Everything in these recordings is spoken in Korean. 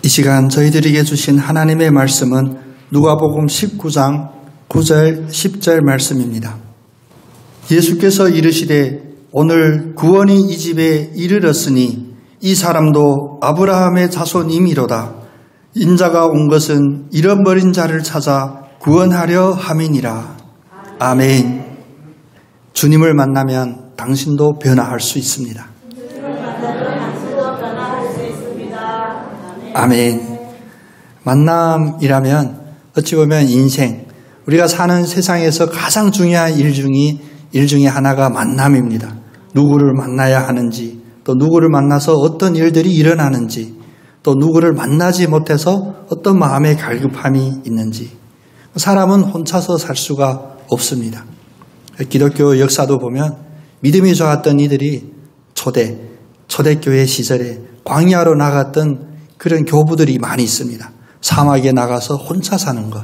이 시간 저희들에게 주신 하나님의 말씀은 누가복음 19장 9절 10절 말씀입니다. 예수께서 이르시되 오늘 구원이 이 집에 이르렀으니 이 사람도 아브라함의 자손이미로다. 인자가 온 것은 잃어버린 자를 찾아 구원하려 함이니라. 아멘. 주님을 만나면 당신도 변화할 수 있습니다. 아멘. 만남이라면 어찌 보면 인생, 우리가 사는 세상에서 가장 중요한 일 중에 하나가 만남입니다. 누구를 만나야 하는지, 또 누구를 만나서 어떤 일들이 일어나는지, 또 누구를 만나지 못해서 어떤 마음의 갈급함이 있는지. 사람은 혼자서 살 수가 없습니다. 기독교 역사도 보면 믿음이 좋았던 이들이 초대교회 시절에 광야로 나갔던 그런 교부들이 많이 있습니다. 사막에 나가서 혼자 사는 것.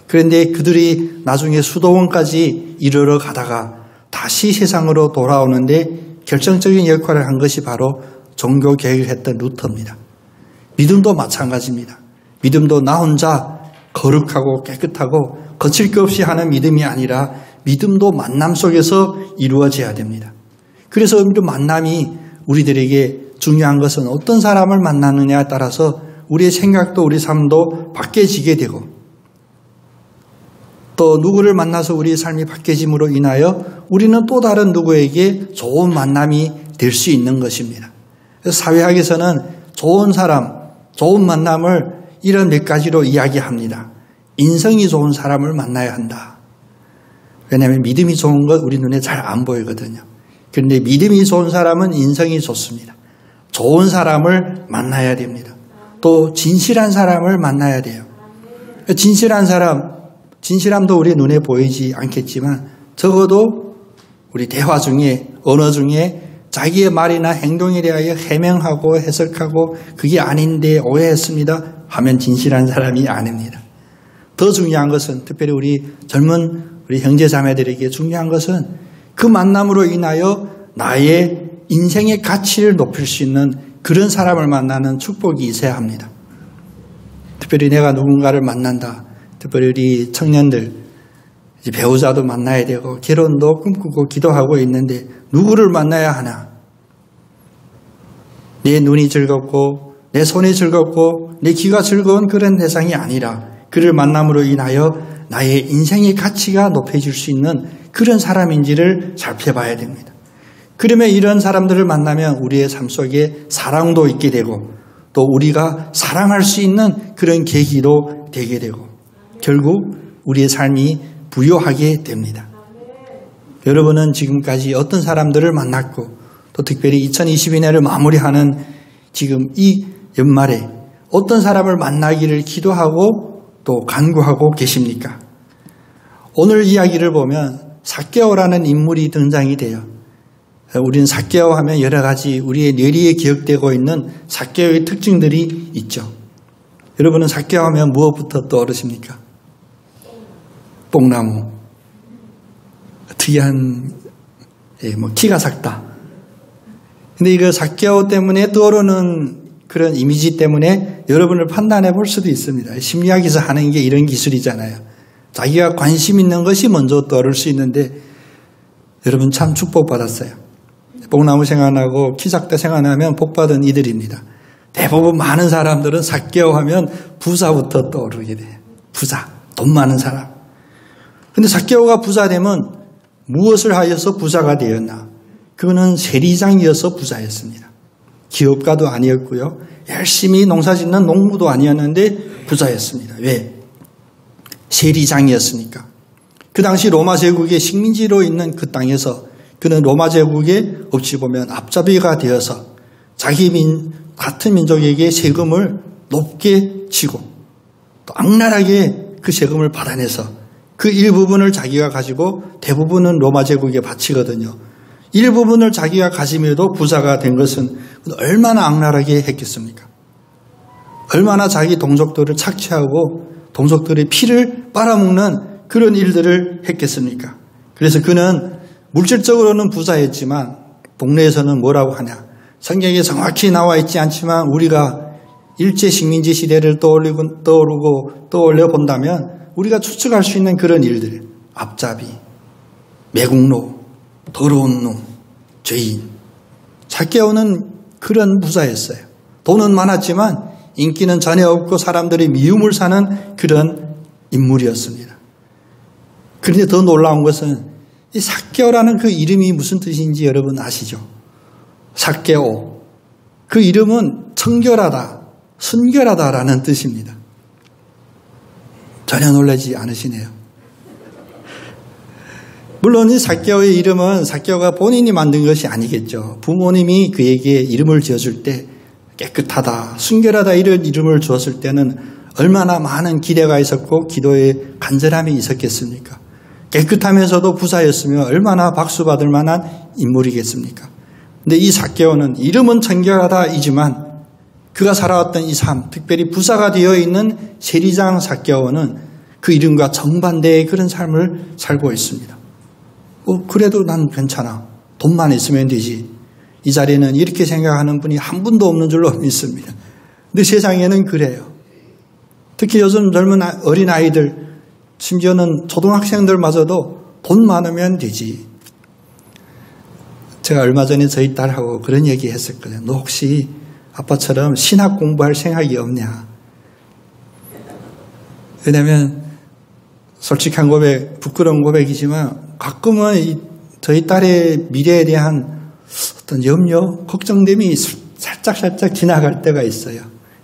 그런데 그들이 나중에 수도원까지 이르러 가다가 다시 세상으로 돌아오는데 결정적인 역할을 한 것이 바로 종교 개혁을 했던 루터입니다. 믿음도 마찬가지입니다. 믿음도 나 혼자 거룩하고 깨끗하고 거칠 것 없이 하는 믿음이 아니라 믿음도 만남 속에서 이루어져야 됩니다. 그래서 이런 만남이 우리들에게 중요한 것은 어떤 사람을 만나느냐에 따라서 우리의 생각도 우리 삶도 바뀌어지게 되고 또 누구를 만나서 우리의 삶이 바뀌어짐으로 인하여 우리는 또 다른 누구에게 좋은 만남이 될 수 있는 것입니다. 그래서 사회학에서는 좋은 사람, 좋은 만남을 이런 몇 가지로 이야기합니다. 인성이 좋은 사람을 만나야 한다. 왜냐하면 믿음이 좋은 것 우리 눈에 잘 안 보이거든요. 그런데 믿음이 좋은 사람은 인성이 좋습니다. 좋은 사람을 만나야 됩니다. 또 진실한 사람을 만나야 돼요. 진실한 사람, 진실함도 우리 눈에 보이지 않겠지만 적어도 우리 대화 중에 언어 중에 자기의 말이나 행동에 대하여 해명하고 해석하고 그게 아닌데 오해했습니다 하면 진실한 사람이 아닙니다. 더 중요한 것은 특별히 우리 젊은 우리 형제 자매들에게 중요한 것은 그 만남으로 인하여 나의 인생의 가치를 높일 수 있는 그런 사람을 만나는 축복이 있어야 합니다. 특별히 내가 누군가를 만난다. 특별히 우리 청년들 이제 배우자도 만나야 되고 결혼도 꿈꾸고 기도하고 있는데 누구를 만나야 하나? 내 눈이 즐겁고 내 손이 즐겁고 내 귀가 즐거운 그런 대상이 아니라 그를 만남으로 인하여 나의 인생의 가치가 높아질 수 있는 그런 사람인지를 살펴봐야 됩니다. 그러면 이런 사람들을 만나면 우리의 삶 속에 사랑도 있게 되고 또 우리가 사랑할 수 있는 그런 계기도 되게 되고 결국 우리의 삶이 부요하게 됩니다. 여러분은 지금까지 어떤 사람들을 만났고 또 특별히 2022년을 마무리하는 지금 이 연말에 어떤 사람을 만나기를 기도하고 또 간구하고 계십니까? 오늘 이야기를 보면 삭개오라는 인물이 등장이 돼요. 우리는 삭개오 하면 여러 가지 우리의 뇌리에 기억되고 있는 삭개오의 특징들이 있죠. 여러분은 삭개오 하면 무엇부터 떠오르십니까? 뽕나무. 특이한 키가 작다. 근데 이거 삭개오 때문에 떠오르는 그런 이미지 때문에 여러분을 판단해 볼 수도 있습니다. 심리학에서 하는 게 이런 기술이잖아요. 자기가 관심 있는 것이 먼저 떠오를 수 있는데 여러분 참 축복받았어요. 뽕나무 생각나고 키 작다 생각나면 복받은 이들입니다. 대부분 많은 사람들은 삭개오 하면 부자부터 떠오르게 돼요. 부자, 돈 많은 사람. 근데 삭개오가 부자 되면 무엇을 하여서 부자가 되었나? 그거는 세리장이어서 부자였습니다. 기업가도 아니었고요. 열심히 농사짓는 농부도 아니었는데 부자였습니다. 왜? 세리장이었으니까. 그 당시 로마 제국의 식민지로 있는 그 땅에서 그는 로마 제국에 어찌 보면 앞잡이가 되어서 같은 민족에게 세금을 높게 치고 또 악랄하게 그 세금을 받아내서 그 일부분을 자기가 가지고 대부분은 로마 제국에 바치거든요. 일부분을 자기가 가짐에도 부자가 된 것은 얼마나 악랄하게 했겠습니까? 얼마나 자기 동족들을 착취하고 동족들의 피를 빨아먹는 그런 일들을 했겠습니까? 그래서 그는 물질적으로는 부자였지만 동네에서는 뭐라고 하냐? 성경에 정확히 나와 있지 않지만 우리가 일제 식민지 시대를 떠올려 본다면 우리가 추측할 수 있는 그런 일들, 앞잡이, 매국노, 더러운 놈, 죄인. 삭개오는 그런 부자였어요. 돈은 많았지만 인기는 전혀 없고 사람들이 미움을 사는 그런 인물이었습니다. 그런데 더 놀라운 것은 이 삭개오라는 그 이름이 무슨 뜻인지 여러분 아시죠? 삭개오. 그 이름은 청결하다, 순결하다라는 뜻입니다. 전혀 놀라지 않으시네요. 물론 이 삭개오의 이름은 삭개오가 본인이 만든 것이 아니겠죠. 부모님이 그에게 이름을 지어줄 때 깨끗하다, 순결하다 이런 이름을 주었을 때는 얼마나 많은 기대가 있었고 기도에 간절함이 있었겠습니까? 깨끗하면서도 부자였으면 얼마나 박수받을 만한 인물이겠습니까? 근데 이 삭개오는 이름은 청결하다이지만 그가 살아왔던 이 삶, 특별히 부자가 되어 있는 세리장 삭개오는 그 이름과 정반대의 그런 삶을 살고 있습니다. 그래도 난 괜찮아. 돈만 있으면 되지. 이 자리에는 이렇게 생각하는 분이 한 분도 없는 줄로 믿습니다. 근데 세상에는 그래요. 특히 요즘 젊은 어린 아이들, 심지어는 초등학생들마저도 돈 많으면 되지. 제가 얼마 전에 저희 딸하고 그런 얘기 했었거든요. 너 혹시 아빠처럼 신학 공부할 생각이 없냐? 왜냐하면 솔직한 고백, 부끄러운 고백이지만 가끔은 저희 딸의 미래에 대한 어떤 염려, 걱정됨이 살짝 지나갈 때가 있어요.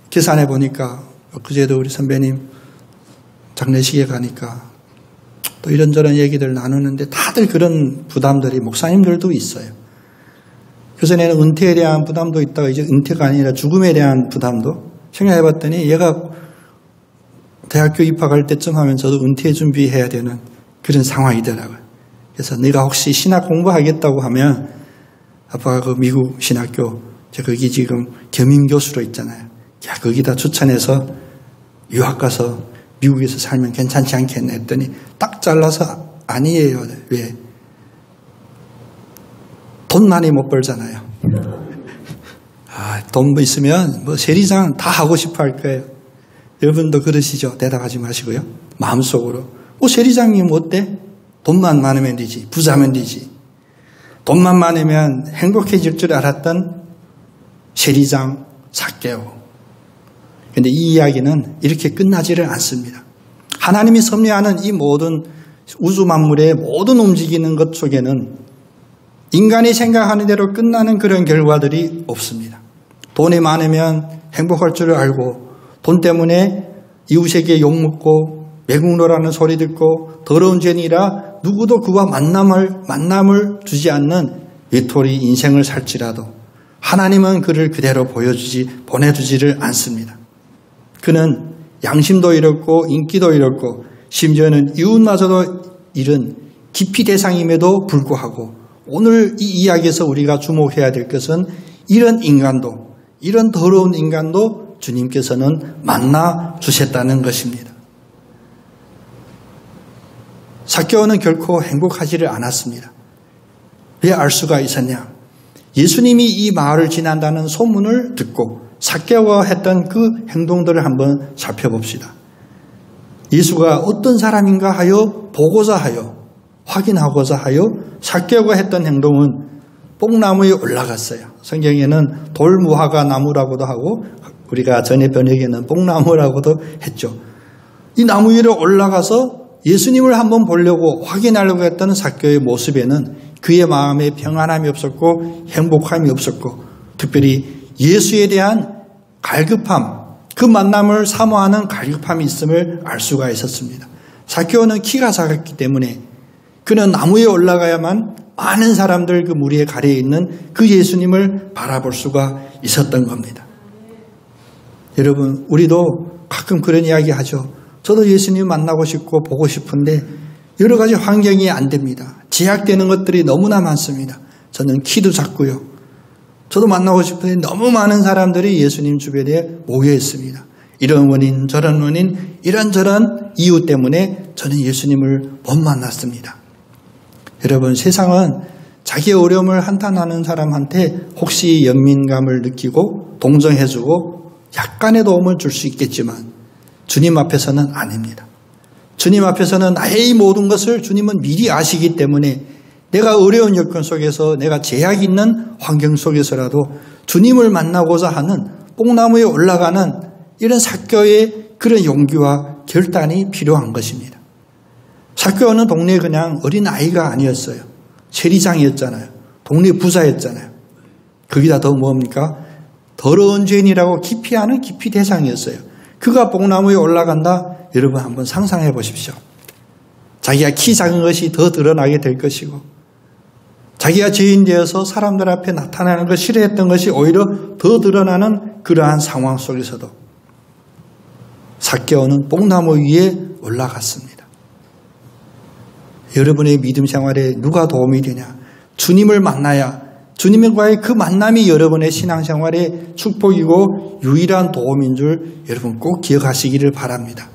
계산해 보니까 그제도 우리 선배님 장례식에 가니까 또 이런저런 얘기들 나누는데 다들 그런 부담들이 목사님들도 있어요. 그전에는 은퇴에 대한 부담도 있다가 이제 은퇴가 아니라 죽음에 대한 부담도 생각해 봤더니 얘가 대학교 입학할 때쯤 하면 저도 은퇴 준비해야 되는 그런 상황이더라고요. 그래서 네가 혹시 신학 공부하겠다고 하면 아빠가 그 미국 신학교, 거기 지금 겸임교수로 있잖아요. 야, 거기다 추천해서 유학 가서 미국에서 살면 괜찮지 않겠나 했더니 딱 잘라서 아니에요. 왜? 돈 많이 못 벌잖아요. 돈 있으면 뭐 세리장 다 하고 싶어 할 거예요. 여러분도 그러시죠? 대답하지 마시고요. 마음속으로. 세리장이 뭐 어때? 돈만 많으면 되지. 부자면 되지. 돈만 많으면 행복해질 줄 알았던 세리장 삭개오. 그런데 이 이야기는 이렇게 끝나지를 않습니다. 하나님이 섭리하는 이 모든 우주 만물의 모든 움직이는 것 속에는 인간이 생각하는 대로 끝나는 그런 결과들이 없습니다. 돈이 많으면 행복할 줄 알고 돈 때문에 이웃에게 욕먹고 매국노라는 소리 듣고 더러운 죄인이라 누구도 그와 만남을 주지 않는 외톨이 인생을 살지라도 하나님은 그를 그대로 보내주지를 않습니다. 그는 양심도 잃었고 인기도 잃었고 심지어는 이웃마저도 잃은 기피 대상임에도 불구하고 오늘 이 이야기에서 우리가 주목해야 될 것은 이런 인간도, 이런 더러운 인간도 주님께서는 만나 주셨다는 것입니다. 삭개오는 결코 행복하지를 않았습니다. 왜 알 수가 있었냐? 예수님이 이 마을을 지난다는 소문을 듣고 삭개오가 했던 그 행동들을 한번 살펴봅시다. 예수가 어떤 사람인가 하여 보고자 하여 확인하고자 하여 삭개오가 했던 행동은 뽕나무에 올라갔어요. 성경에는 돌무화과 나무라고도 하고 우리가 전에 번역에는 뽕나무라고도 했죠. 이 나무 위로 올라가서 예수님을 한번 보려고 확인하려고 했던 삭개오의 모습에는 그의 마음에 평안함이 없었고 행복함이 없었고 특별히 예수에 대한 갈급함, 그 만남을 사모하는 갈급함이 있음을 알 수가 있었습니다. 삭개오는 키가 작았기 때문에 그는 나무에 올라가야만 많은 사람들 그 무리에 가려 있는 그 예수님을 바라볼 수가 있었던 겁니다. 여러분, 우리도 가끔 그런 이야기 하죠. 저도 예수님 만나고 싶고 보고 싶은데 여러 가지 환경이 안 됩니다. 제약되는 것들이 너무나 많습니다. 저는 키도 작고요. 저도 만나고 싶은데 너무 많은 사람들이 예수님 주변에 모여 있습니다. 이런 원인, 저런 원인, 이런저런 이유 때문에 저는 예수님을 못 만났습니다. 여러분, 세상은 자기의 어려움을 한탄하는 사람한테 혹시 연민감을 느끼고 동정해주고 약간의 도움을 줄 수 있겠지만 주님 앞에서는 아닙니다. 주님 앞에서는 나의 이 모든 것을 주님은 미리 아시기 때문에 내가 어려운 여건 속에서 내가 제약 있는 환경 속에서라도 주님을 만나고자 하는 뽕나무에 올라가는 이런 삭개오의 그런 용기와 결단이 필요한 것입니다. 삭개오는 동네에 그냥 어린 아이가 아니었어요. 세리장이었잖아요. 동네 부자였잖아요. 거기다 더 뭡니까? 더러운 죄인이라고 기피하는 기피 대상이었어요. 그가 뽕나무에 올라간다? 여러분 한번 상상해 보십시오. 자기가 키 작은 것이 더 드러나게 될 것이고 자기가 죄인 되어서 사람들 앞에 나타나는 걸 싫어했던 것이 오히려 더 드러나는 그러한 상황 속에서도 삭개오는 뽕나무 위에 올라갔습니다. 여러분의 믿음 생활에 누가 도움이 되냐? 주님을 만나야 주님과의 그 만남이 여러분의 신앙생활의 축복이고 유일한 도움인 줄 여러분 꼭 기억하시기를 바랍니다.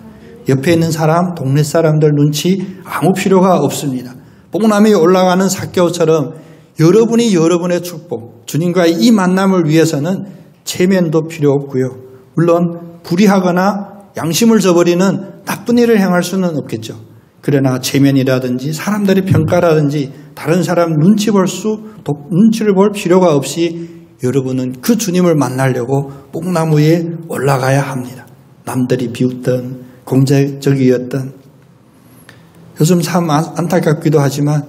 옆에 있는 사람, 동네 사람들 눈치 아무 필요가 없습니다. 뽕나무에 올라가는 삭개오처럼 여러분이 여러분의 축복, 주님과의 이 만남을 위해서는 체면도 필요 없고요. 물론 불의하거나 양심을 저버리는 나쁜 일을 행할 수는 없겠죠. 그러나 체면이라든지 사람들의 평가라든지 다른 사람 눈치를 볼 필요가 없이 여러분은 그 주님을 만나려고 뽕나무에 올라가야 합니다. 남들이 비웃던 공적이었던 요즘 참 안타깝기도 하지만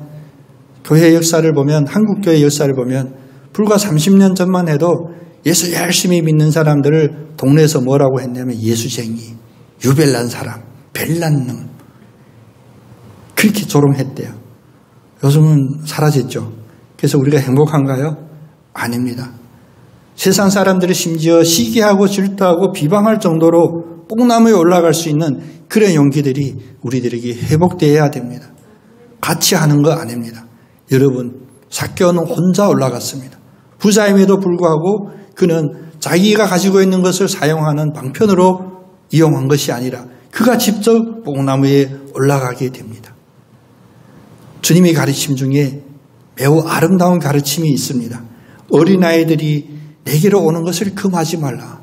교회 역사를 보면 한국교회 역사를 보면 불과 30년 전만 해도 예수 열심히 믿는 사람들을 동네에서 뭐라고 했냐면 예수쟁이, 유별난 사람, 별난 놈 그렇게 조롱했대요. 요즘은 사라졌죠. 그래서 우리가 행복한가요? 아닙니다. 세상 사람들이 심지어 시기하고 질투하고 비방할 정도로 뽕나무에 올라갈 수 있는 그런 용기들이 우리들에게 회복되어야 됩니다. 같이 하는 거 아닙니다. 여러분, 삭개오는 혼자 올라갔습니다. 부자임에도 불구하고 그는 자기가 가지고 있는 것을 사용하는 방편으로 이용한 것이 아니라 그가 직접 뽕나무에 올라가게 됩니다. 주님의 가르침 중에 매우 아름다운 가르침이 있습니다. 어린아이들이 내게로 오는 것을 금하지 말라.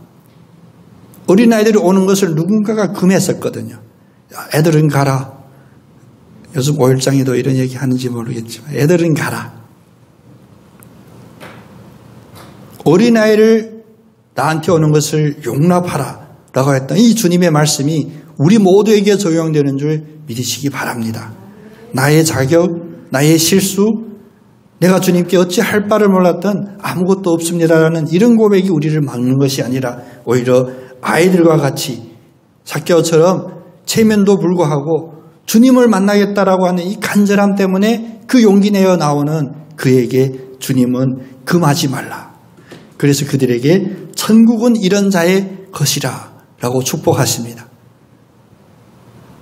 어린아이들이 오는 것을 누군가가 금했었거든요. 애들은 가라. 요즘 5일장에도 이런 얘기 하는지 모르겠지만 애들은 가라. 어린아이를 나한테 오는 것을 용납하라 라고 했던 이 주님의 말씀이 우리 모두에게 적용되는 줄 믿으시기 바랍니다. 나의 자격, 나의 실수, 내가 주님께 어찌 할 바를 몰랐던 아무것도 없습니다라는 이런 고백이 우리를 막는 것이 아니라 오히려 아이들과 같이 삭개오처럼 체면도 불구하고 주님을 만나겠다라고 하는 이 간절함 때문에 그 용기 내어 나오는 그에게 주님은 금하지 말라. 그래서 그들에게 천국은 이런 자의 것이라 라고 축복하십니다.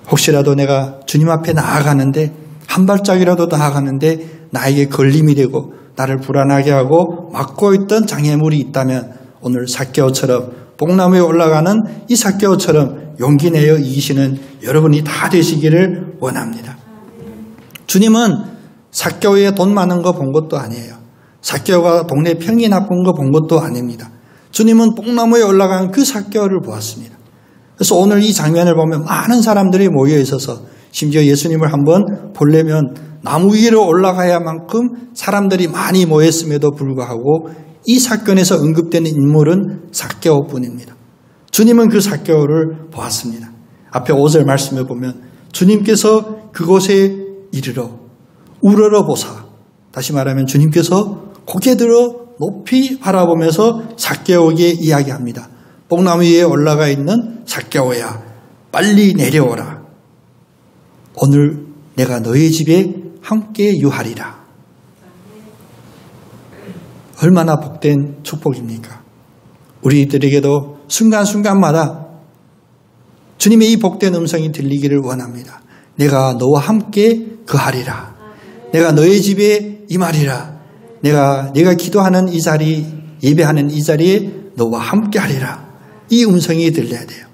혹시라도 내가 주님 앞에 나아가는데 한 발짝이라도 나아가는데 나에게 걸림이 되고 나를 불안하게 하고 막고 있던 장애물이 있다면 오늘 삭개오처럼 뽕나무에 올라가는 이 삭개오처럼 용기 내어 이기시는 여러분이 다 되시기를 원합니다. 주님은 삭개오의 돈 많은 거 본 것도 아니에요. 삭개오가 동네 평이 나쁜 거 본 것도 아닙니다. 주님은 뽕나무에 올라간 그 삭개오를 보았습니다. 그래서 오늘 이 장면을 보면 많은 사람들이 모여 있어서 심지어 예수님을 한번 보려면 나무 위로 올라가야만큼 사람들이 많이 모였음에도 불구하고 이 사건에서 언급되는 인물은 삭개오뿐입니다. 주님은 그 삭개오를 보았습니다. 앞에 5절 말씀을 보면 주님께서 그곳에 이르러 우러러 보사, 다시 말하면 주님께서 고개 들어 높이 바라보면서 삭개오에게 이야기합니다. 뽕나무 위에 올라가 있는 삭개오야, 빨리 내려오라. 오늘 내가 너희 집에 함께 유하리라. 얼마나 복된 축복입니까? 우리들에게도 순간순간마다 주님의 이 복된 음성이 들리기를 원합니다. 내가 너와 함께 거하리라. 내가 너의 집에 임하리라. 내가 기도하는 이 자리, 예배하는 이 자리에 너와 함께 하리라. 이 음성이 들려야 돼요.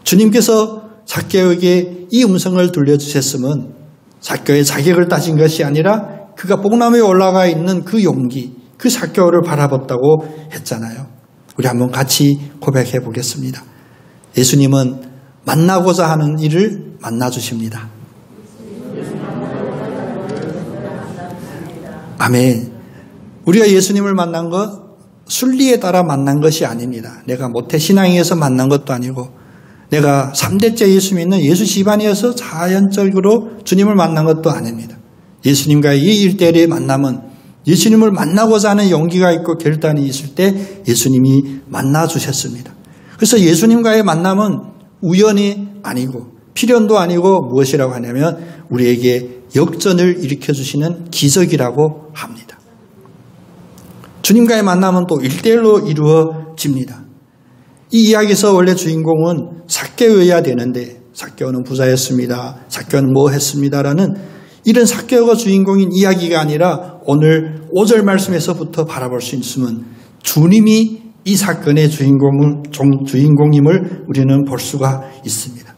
주님께서 삭개오에게 이 음성을 들려주셨으면 삭개오의 자격을 따진 것이 아니라 그가 뽕나무에 올라가 있는 그 용기, 그 삭개오를 바라봤다고 했잖아요. 우리 한번 같이 고백해 보겠습니다. 예수님은 만나고자 하는 이를 만나주십니다. 아멘. 우리가 예수님을 만난 것 순리에 따라 만난 것이 아닙니다. 내가 모태신앙에서 만난 것도 아니고 내가 3대째 예수 믿는 예수 집안이어서 자연적으로 주님을 만난 것도 아닙니다. 예수님과의 이 1대1의 만남은 예수님을 만나고자 하는 용기가 있고 결단이 있을 때 예수님이 만나주셨습니다. 그래서 예수님과의 만남은 우연이 아니고 필연도 아니고 무엇이라고 하냐면 우리에게 역전을 일으켜주시는 기적이라고 합니다. 주님과의 만남은 또 1대1로 이루어집니다. 이 이야기에서 원래 주인공은 삭개오여야 되는데 삭개오는 부자였습니다. 삭개오는 뭐 했습니다라는 이런 삭개오가 주인공인 이야기가 아니라 오늘 5절 말씀에서부터 바라볼 수 있으면 주님이 이 사건의 주인공임을 우리는 볼 수가 있습니다.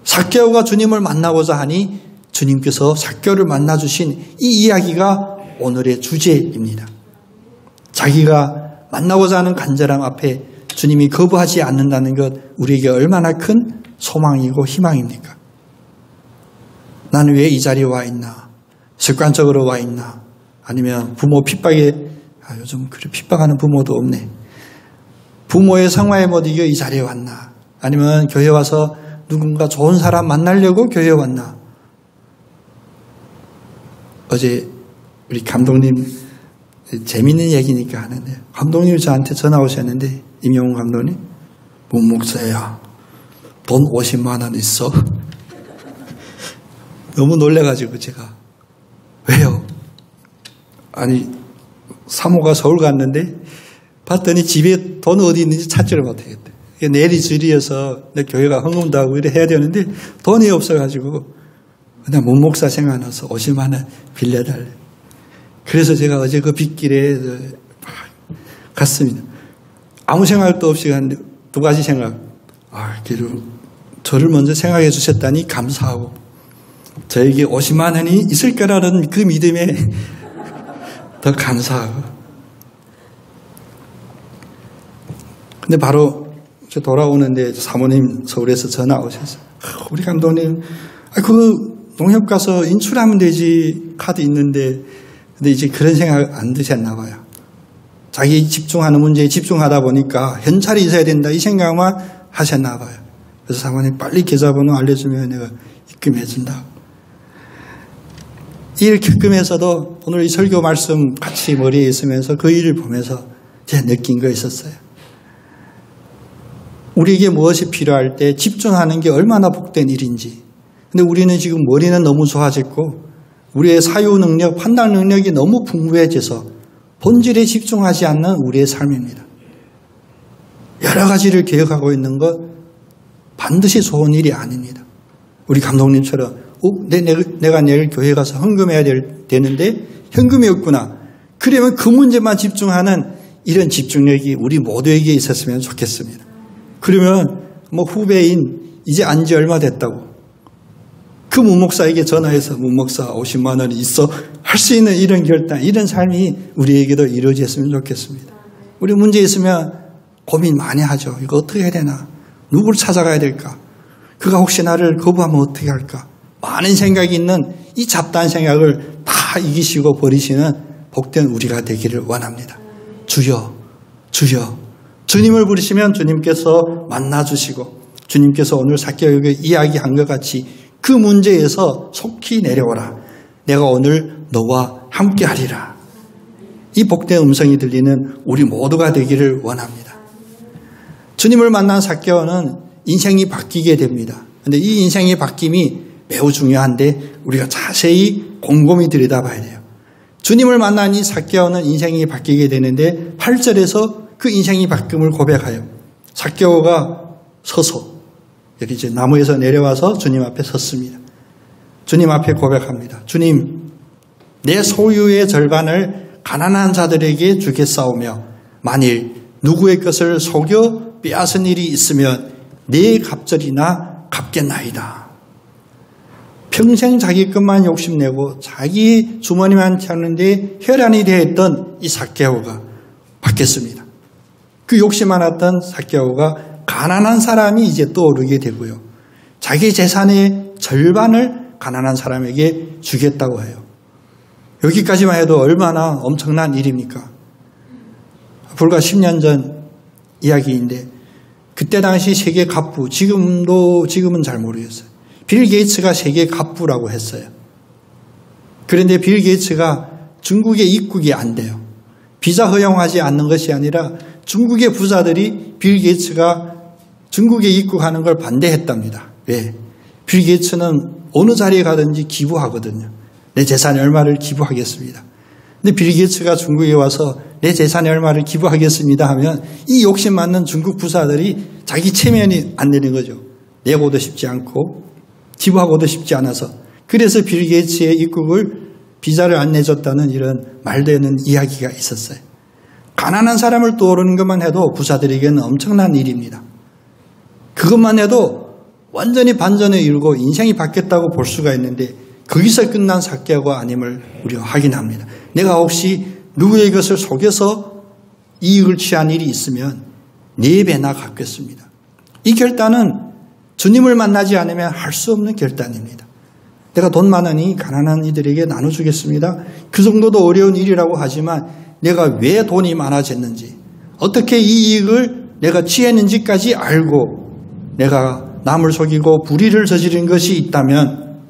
삭개오가 주님을 만나고자 하니 주님께서 삭개오를 만나주신 이 이야기가 오늘의 주제입니다. 자기가 만나고자 하는 간절함 앞에 주님이 거부하지 않는다는 것 우리에게 얼마나 큰 소망이고 희망입니까? 나는 왜 이 자리에 와 있나? 습관적으로 와 있나? 아니면 부모 핍박에 요즘 그래 핍박하는 부모도 없네. 부모의 상화에 못 이겨 이 자리에 왔나? 아니면 교회 와서 누군가 좋은 사람 만나려고 교회에 왔나? 어제 우리 감독님 재밌는 얘기니까 하는데 감독님이 저한테 전화 오셨는데 임영웅 감독님 문 목사야 돈 50만 원 있어? 너무 놀래가지고 제가 왜요? 아니 사모가 서울 갔는데 봤더니 집에 돈 어디 있는지 찾지를 못하겠대. 내일이 주일이어서 내 교회가 헌금도 하고 이래 해야 되는데 돈이 없어가지고 그냥 문 목사 생각나서 50만 원 빌려달래. 그래서 제가 어제 그 빗길에 갔습니다. 아무 생각도 없이 갔는데 두 가지 생각. 저를 먼저 생각해 주셨다니 감사하고 저에게 50만 원이 있을 거라는 그 믿음에 더 감사하고. 근데 바로 저 돌아오는데 사모님 서울에서 전화 오셔서 우리 감독님 그 농협 가서 인출하면 되지 카드 있는데 근데 이제 그런 생각 안 드셨나 봐요. 자기 집중하는 문제에 집중하다 보니까 현찰이 있어야 된다 이 생각만 하셨나 봐요. 그래서 사모님 빨리 계좌번호 알려주면 내가 입금해준다. 이 일 겪으면서도 오늘 이 설교 말씀 같이 머리에 있으면서 그 일을 보면서 제가 느낀 거 있었어요. 우리에게 무엇이 필요할 때 집중하는 게 얼마나 복된 일인지. 근데 우리는 지금 머리는 너무 좋아졌고 우리의 사유 능력, 판단 능력이 너무 풍부해져서 본질에 집중하지 않는 우리의 삶입니다. 여러 가지를 계획하고 있는 것 반드시 좋은 일이 아닙니다. 우리 감독님처럼 내가 내일 교회 가서 헌금해야 되는데 현금이 없구나. 그러면 그 문제만 집중하는 이런 집중력이 우리 모두에게 있었으면 좋겠습니다. 그러면 후배인 이제 안지 얼마 됐다고 그 문목사에게 전화해서 문목사 50만 원이 있어 할 수 있는 이런 결단, 이런 삶이 우리에게도 이루어졌으면 좋겠습니다. 우리 문제 있으면 고민 많이 하죠. 이거 어떻게 해야 되나? 누구를 찾아가야 될까? 그가 혹시 나를 거부하면 어떻게 할까? 많은 생각이 있는 이 잡다한 생각을 다 이기시고 버리시는 복된 우리가 되기를 원합니다. 주여, 주여. 주님을 부르시면 주님께서 만나주시고 주님께서 오늘 삭개오에게 이야기한 것 같이 그 문제에서 속히 내려오라. 내가 오늘 너와 함께하리라. 이 복된 음성이 들리는 우리 모두가 되기를 원합니다. 주님을 만난 삭개오는 인생이 바뀌게 됩니다. 그런데 이 인생의 바뀜이 매우 중요한데 우리가 자세히 곰곰이 들여다봐야 돼요. 주님을 만난 이 삭개오는 인생이 바뀌게 되는데 8절에서 그 인생이 바뀜을 고백하여 삭개오가 서서 여기 이제 나무에서 내려와서 주님 앞에 섰습니다. 주님 앞에 고백합니다. 주님, 내 소유의 절반을 가난한 자들에게 주겠사오며 만일 누구의 것을 속여 빼앗은 일이 있으면 내 갑절이나 갚겠나이다. 평생 자기 것만 욕심내고 자기 주머니만 찾는데 혈안이 되어 있던 이 삭개오가 바뀌었습니다. 그 욕심 많았던 삭개오가 가난한 사람이 이제 떠오르게 되고요. 자기 재산의 절반을 가난한 사람에게 주겠다고 해요. 여기까지만 해도 얼마나 엄청난 일입니까? 불과 10년 전 이야기인데 그때 당시 세계 갑부, 지금은 잘 모르겠어요. 빌 게이츠가 세계 갑부라고 했어요. 그런데 빌 게이츠가 중국에 입국이 안 돼요. 비자 허용하지 않는 것이 아니라 중국의 부자들이 빌 게이츠가 중국에 입국하는 걸 반대했답니다. 왜? 빌 게이츠는 어느 자리에 가든지 기부하거든요. 내 재산의 얼마를 기부하겠습니다. 근데 빌 게이츠가 중국에 와서 내 재산의 얼마를 기부하겠습니다 하면 이 욕심 많는 중국 부자들이 자기 체면이 안 되는 거죠. 내고도 싶지 않고 기부하고도 싶지 않아서. 그래서 빌 게이츠의 입국을 비자를 안 내줬다는 이런 말도 되는 이야기가 있었어요. 가난한 사람을 떠오르는 것만 해도 부자들에게는 엄청난 일입니다. 그것만 해도 완전히 반전을 이루고 인생이 바뀌었다고 볼 수가 있는데 거기서 끝난 삭개오가 아님을 우리가 확인합니다. 내가 혹시 누구의 것을 속여서 이익을 취한 일이 있으면 4배나 갚겠습니다. 이 결단은 주님을 만나지 않으면 할 수 없는 결단입니다. 내가 돈 많으니 가난한 이들에게 나눠주겠습니다. 그 정도도 어려운 일이라고 하지만 내가 왜 돈이 많아졌는지, 어떻게 이 이익을 내가 취했는지까지 알고 내가 남을 속이고 불의를 저지른 것이 있다면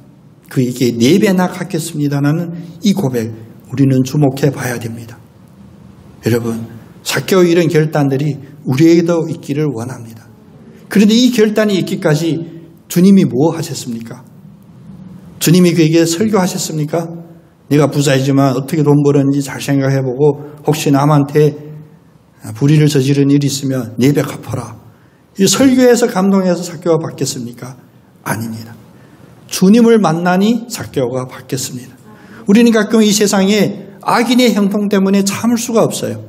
그에게 4배나 갚겠습니다라는 이 고백 우리는 주목해 봐야 됩니다. 여러분, 삭개오의 이런 결단들이 우리에게도 있기를 원합니다. 그런데 이 결단이 있기까지 주님이 뭐 하셨습니까? 주님이 그에게 설교하셨습니까? 네가 부자이지만 어떻게 돈 벌었는지 잘 생각해보고 혹시 남한테 불의를 저지른 일이 있으면 4배 갚아라. 이 설교에서 감동해서 삭개오가 바뀌었습니까? 아닙니다. 주님을 만나니 삭개오가 바뀌었습니다. 우리는 가끔 이 세상에 악인의 형통 때문에 참을 수가 없어요.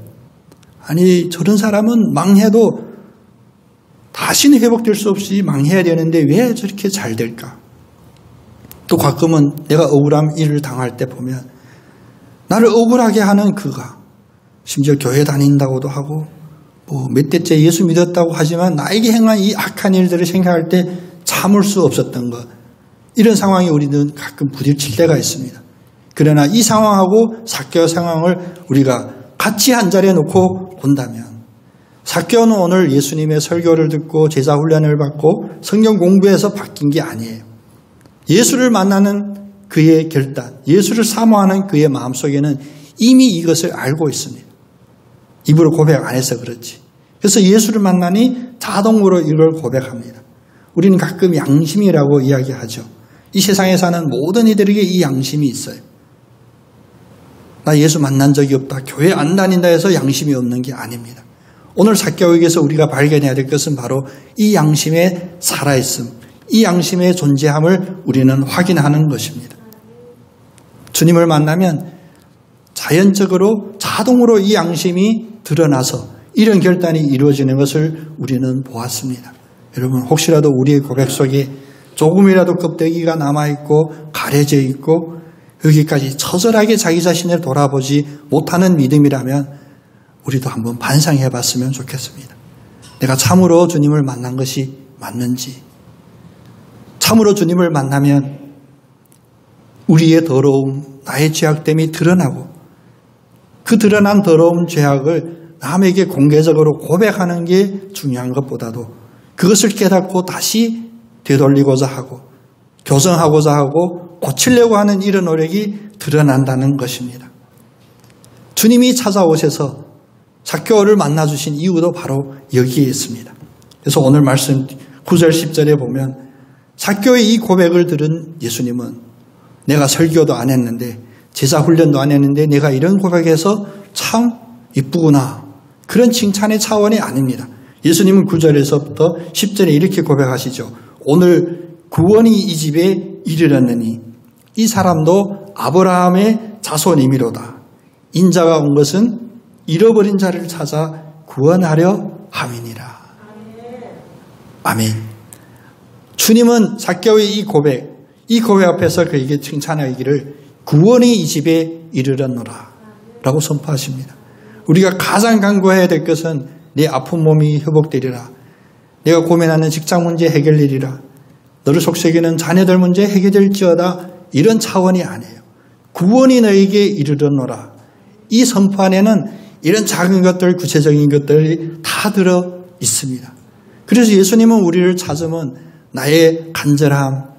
아니 저런 사람은 망해도 다시는 회복될 수 없이 망해야 되는데 왜 저렇게 잘 될까? 또 가끔은 내가 억울한 일을 당할 때 보면 나를 억울하게 하는 그가 심지어 교회 다닌다고도 하고 뭐 몇 대째 예수 믿었다고 하지만 나에게 행한 이 악한 일들을 생각할 때 참을 수 없었던 것, 이런 상황이 우리는 가끔 부딪힐 때가 있습니다. 그러나 이 상황하고 삭개오 상황을 우리가 같이 한 자리에 놓고 본다면 삭개오는 오늘 예수님의 설교를 듣고 제자 훈련을 받고 성경 공부해서 바뀐 게 아니에요. 예수를 만나는 그의 결단, 예수를 사모하는 그의 마음속에는 이미 이것을 알고 있습니다. 입으로 고백 안 해서 그렇지. 그래서 예수를 만나니 자동으로 이걸 고백합니다. 우리는 가끔 양심이라고 이야기하죠. 이 세상에 사는 모든 이들에게 이 양심이 있어요. 나 예수 만난 적이 없다, 교회 안 다닌다 해서 양심이 없는 게 아닙니다. 오늘 삭개오에게서 우리가 발견해야 될 것은 바로 이 양심의 살아있음, 이 양심의 존재함을 우리는 확인하는 것입니다. 주님을 만나면 자연적으로 자동으로 이 양심이 드러나서 이런 결단이 이루어지는 것을 우리는 보았습니다. 여러분, 혹시라도 우리의 고백 속에 조금이라도 껍데기가 남아있고 가려져 있고 여기까지 처절하게 자기 자신을 돌아보지 못하는 믿음이라면 우리도 한번 반성해 봤으면 좋겠습니다. 내가 참으로 주님을 만난 것이 맞는지, 참으로 주님을 만나면 우리의 더러움, 나의 죄악됨이 드러나고 그 드러난 더러운 죄악을 남에게 공개적으로 고백하는 게 중요한 것보다도 그것을 깨닫고 다시 되돌리고자 하고 교정하고자 하고 고치려고 하는 이런 노력이 드러난다는 것입니다. 주님이 찾아오셔서 삭개오를 만나주신 이유도 바로 여기에 있습니다. 그래서 오늘 말씀 9절 10절에 보면 삭개오의 이 고백을 들은 예수님은 내가 설교도 안 했는데 제자 훈련도 안 했는데 내가 이런 고백해서 참 이쁘구나, 그런 칭찬의 차원이 아닙니다. 예수님은 9절에서부터 10절에 이렇게 고백하시죠. 오늘 구원이 이 집에 이르렀느니 이 사람도 아브라함의 자손이미로다. 인자가 온 것은 잃어버린 자를 찾아 구원하려 함이니라. 아멘. 주님은 삭개오의 이 고백 앞에서 그에게 칭찬하기를 구원이 이 집에 이르렀노라 라고 선포하십니다. 우리가 가장 간구해야 될 것은 내 아픈 몸이 회복되리라. 내가 고민하는 직장 문제 해결되리라. 너를 속삭이는 자녀들 문제 해결될지어다. 이런 차원이 아니에요. 구원이 너에게 이르렀노라. 이 선포 안에는 이런 작은 것들, 구체적인 것들이 다 들어 있습니다. 그래서 예수님은 우리를 찾으면 나의 간절함,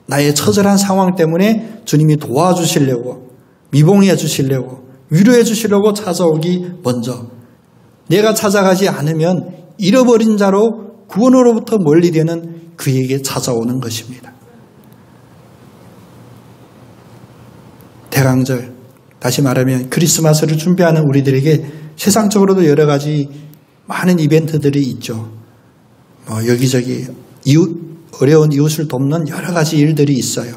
나의 처절한 상황 때문에 주님이 도와주시려고, 미봉해 주시려고, 위로해 주시려고 찾아오기 먼저, 내가 찾아가지 않으면 잃어버린 자로 구원으로부터 멀리 되는 그에게 찾아오는 것입니다. 대강절, 다시 말하면 크리스마스를 준비하는 우리들에게 세상적으로도 여러 가지 많은 이벤트들이 있죠. 여기저기 어려운 이웃을 돕는 여러 가지 일들이 있어요.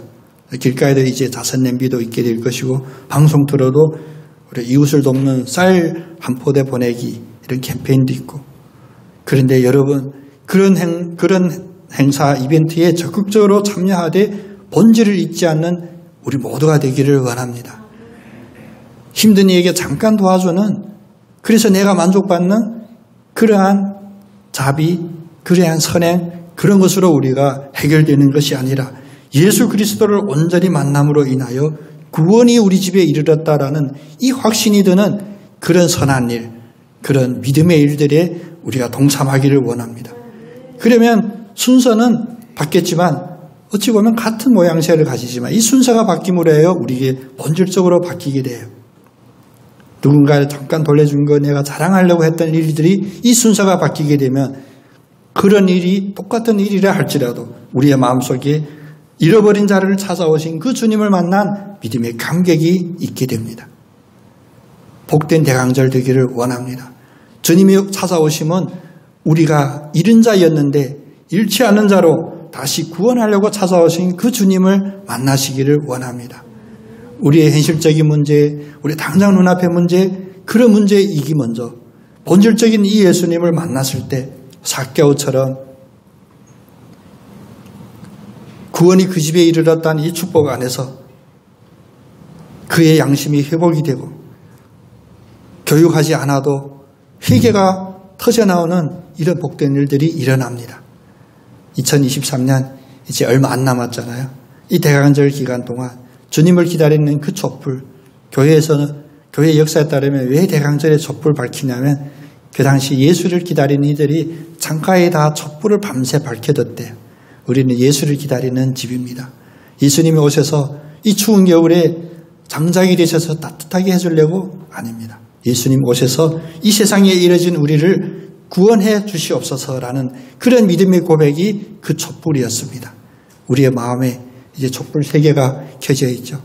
길가에도 이제 자선 냄비도 있게 될 것이고, 방송 들어도 우리 이웃을 돕는 쌀 한 포대 보내기 이런 캠페인도 있고. 그런데 여러분, 그런 행사 이벤트에 적극적으로 참여하되 본질을 잊지 않는 우리 모두가 되기를 원합니다. 힘든 이에게 잠깐 도와주는, 그래서 내가 만족받는 그러한 자비, 그러한 선행, 그런 것으로 우리가 해결되는 것이 아니라 예수 그리스도를 온전히 만남으로 인하여 구원이 우리 집에 이르렀다라는 이 확신이 드는 그런 선한 일, 그런 믿음의 일들에 우리가 동참하기를 원합니다. 그러면 순서는 바뀌었지만 어찌 보면 같은 모양새를 가지지만 이 순서가 바뀜으로 해요 우리에게 본질적으로 바뀌게 돼요. 누군가를 잠깐 돌려준 거 내가 자랑하려고 했던 일들이 이 순서가 바뀌게 되면 그런 일이 똑같은 일이라 할지라도 우리의 마음속에 잃어버린 자를 찾아오신 그 주님을 만난 믿음의 감격이 있게 됩니다. 복된 대강절 되기를 원합니다. 주님이 찾아오시면 우리가 잃은 자였는데 잃지 않는 자로 다시 구원하려고 찾아오신 그 주님을 만나시기를 원합니다. 우리의 현실적인 문제, 우리 당장 눈앞의 문제, 그런 문제이기 먼저 본질적인 이 예수님을 만났을 때 삭개오처럼 구원이 그 집에 이르렀다는 이 축복 안에서 그의 양심이 회복이 되고 교육하지 않아도 회개가 터져나오는 이런 복된 일들이 일어납니다. 2023년 이제 얼마 안 남았잖아요. 이 대강절 기간 동안 주님을 기다리는 그 촛불, 교회 역사에 따르면 왜 대강절에 촛불 밝히냐면 그 당시 예수를 기다리는 이들이 창가에 다 촛불을 밤새 밝혀뒀대요. 우리는 예수를 기다리는 집입니다. 예수님이 오셔서 이 추운 겨울에 장작이 되셔서 따뜻하게 해주려고 아닙니다. 예수님 오셔서 이 세상에 이뤄진 우리를 구원해 주시옵소서라는 그런 믿음의 고백이 그 촛불이었습니다. 우리의 마음에 이제 촛불 3개가 켜져 있죠.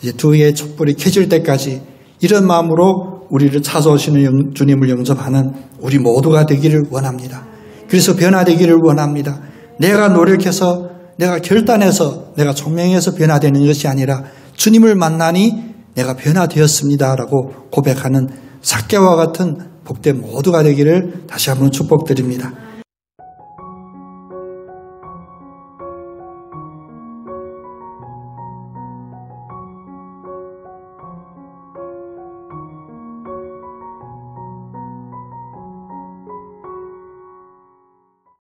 이제 2개의 촛불이 켜질 때까지 이런 마음으로 우리를 찾아오시는 주님을 영접하는 우리 모두가 되기를 원합니다. 그래서 변화되기를 원합니다. 내가 노력해서, 내가 결단해서, 내가 총명해서 변화되는 것이 아니라 주님을 만나니 내가 변화되었습니다라고 고백하는 삭개와 같은 복된 모두가 되기를 다시 한번 축복드립니다.